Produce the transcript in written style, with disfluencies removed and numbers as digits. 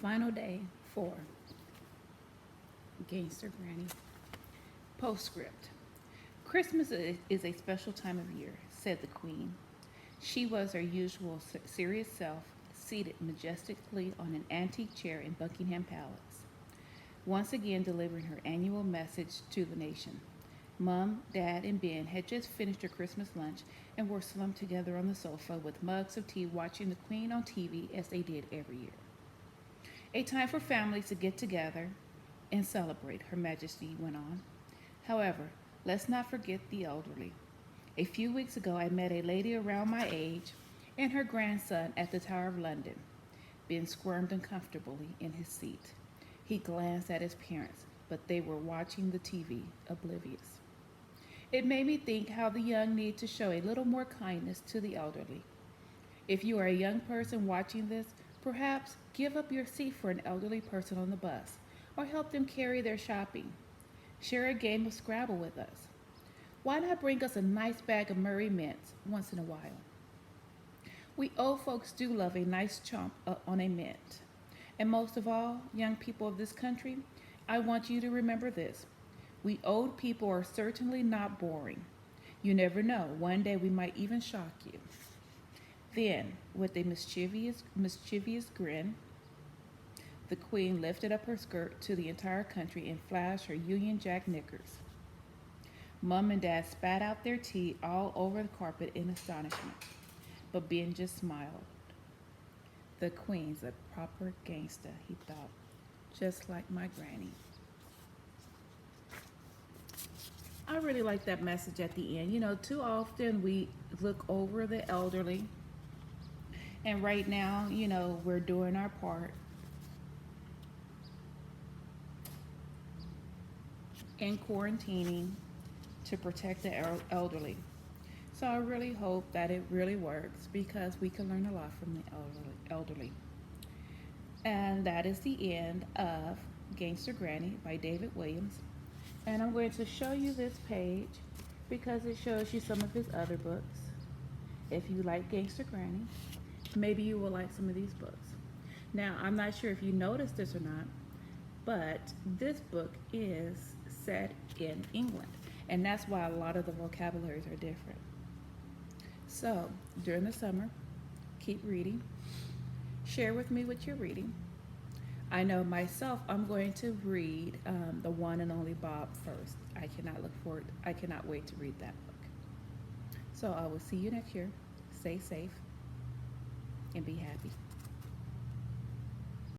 Final day 4. Gangster Granny. Postscript. Christmas is a special time of year, said the Queen. She was her usual serious self, seated majestically on an antique chair in Buckingham Palace, once again delivering her annual message to the nation. Mom, Dad, and Ben had just finished their Christmas lunch and were slumped together on the sofa with mugs of tea watching the Queen on TV as they did every year. A time for families to get together and celebrate, Her Majesty went on. However, let's not forget the elderly. A few weeks ago, I met a lady around my age and her grandson at the Tower of London. Ben squirmed uncomfortably in his seat. He glanced at his parents, but they were watching the TV, oblivious. It made me think how the young need to show a little more kindness to the elderly. If you are a young person watching this, perhaps give up your seat for an elderly person on the bus or help them carry their shopping. Share a game of Scrabble with us. Why not bring us a nice bag of Murray mints once in a while? We old folks do love a nice chomp on a mint. And most of all, young people of this country, I want you to remember this. We old people are certainly not boring. You never know, one day we might even shock you. Then, with a mischievous grin, the Queen lifted up her skirt to the entire country and flashed her Union Jack knickers. Mom and Dad spat out their tea all over the carpet in astonishment, but Ben just smiled. The Queen's a proper gangsta, he thought, just like my granny. I really like that message at the end. You know, too often we look over the elderly, and right now, you know, we're doing our part in quarantining to protect the elderly. So I really hope that it really works because we can learn a lot from the elderly. And that is the end of Gangster Granny by David Williams. And I'm going to show you this page because it shows you some of his other books. If you like Gangster Granny, maybe you will like some of these books. Now, I'm not sure if you noticed this or not, but this book is set in England, and that's why a lot of the vocabularies are different. So, during the summer, keep reading. Share with me what you're reading. I know myself, I'm going to read The One and Only Bob first. I cannot wait to read that book. So I will see you next year. Stay safe and be happy.